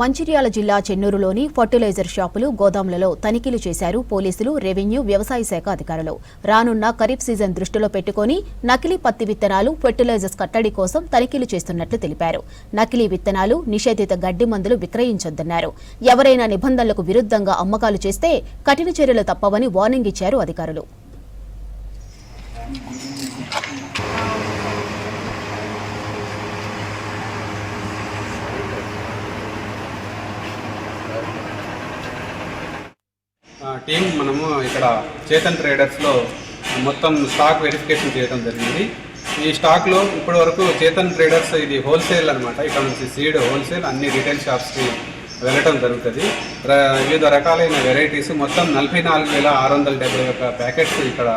మంచిర్యాల జిల్లా చెన్నూరులోని ఫర్టిలైజర్ షాపులు, గోదాంలలో తనిఖీలు చేశారు పోలీసులు, రెవెన్యూ, వ్యవసాయ శాఖ అధికారులు. రానున్న ఖరీఫ్ సీజన్ దృష్టిలో పెట్టుకుని నకిలీ పత్తి విత్తనాలు, ఫర్టిలైజర్స్ కట్టడి కోసం తనిఖీలు చేస్తున్నట్లు తెలిపారు. నకిలీ విత్తనాలు, నిషేధిత గడ్డి మందులు విక్రయించొద్దన్నారు. ఎవరైనా నిబంధనలకు విరుద్ధంగా అమ్మకాలు చేస్తే కఠిన చర్యలు తప్పవని వార్నింగ్ ఇచ్చారు అధికారులు. టీం మనము ఇక్కడ చేతన్ ట్రేడర్స్లో మొత్తం స్టాక్ వెరిఫికేషన్ చేయడం జరిగింది. ఈ స్టాక్లో ఇప్పటి వరకు చేతన్ ట్రేడర్స్ ఇది హోల్సేల్ అనమాట. ఇక్కడ నుంచి సీడ్ హోల్సేల్ అన్ని రీటైల్ షాప్స్కి వెళ్ళటం జరుగుతుంది. వివిధ రకాలైన వెరైటీస్ మొత్తం 44,671 ప్యాకెట్స్ ఇక్కడ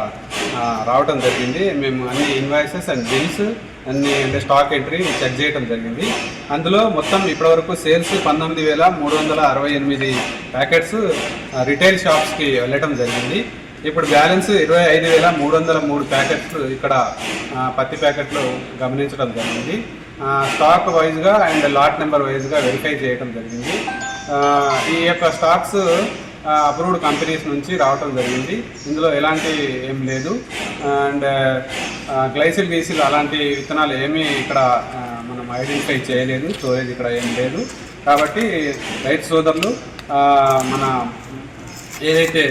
రావడం జరిగింది. మేము అన్ని ఇన్వాయిసెస్ అండ్ బిల్స్ అన్ని అంటే స్టాక్ ఎంట్రీ చెక్ చేయడం జరిగింది. అందులో మొత్తం ఇప్పటివరకు సేల్స్ 19,368 ప్యాకెట్స్ రిటైల్ షాప్స్కి వెళ్ళటం జరిగింది. ఇప్పుడు బ్యాలెన్స్ 25,303 ప్యాకెట్స్ ఇక్కడ పత్తి ప్యాకెట్లు గమనించడం జరిగింది. స్టాక్ వైజ్గా అండ్ లాట్ నెంబర్ వైజ్గా వెరిఫై చేయడం జరిగింది. ఈ యొక్క స్టాక్స్ అప్రూవ్డ్ కంపెనీస్ నుంచి రావటం జరిగింది. ఇందులో ఎలాంటి ఏం లేదు. అండ్ గ్లైసిల్ గీసిల్ అలాంటి విత్తనాలు ఏమీ ఇక్కడ మనం ఐడెంటిఫై చేయలేదు. స్టోరేజ్ ఇక్కడ ఏం లేదు. కాబట్టి రైతు సోదరులు మన ఏదైతే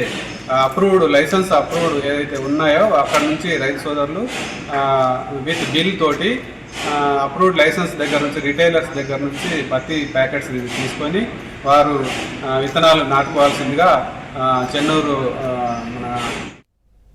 లైసెన్స్ అప్రూవ్డ్ ఏదైతే ఉన్నాయో అక్కడ నుంచి రైతు సోదరులు విత్ బిల్ తోటి అప్రూవ్డ్ లైసెన్స్ దగ్గర నుంచి రిటైలర్స్ దగ్గర నుంచి పత్తి ప్యాకెట్స్ తీసుకొని వారు విత్తనాలు నాటుకోవాల్సిందిగా చెన్నూరు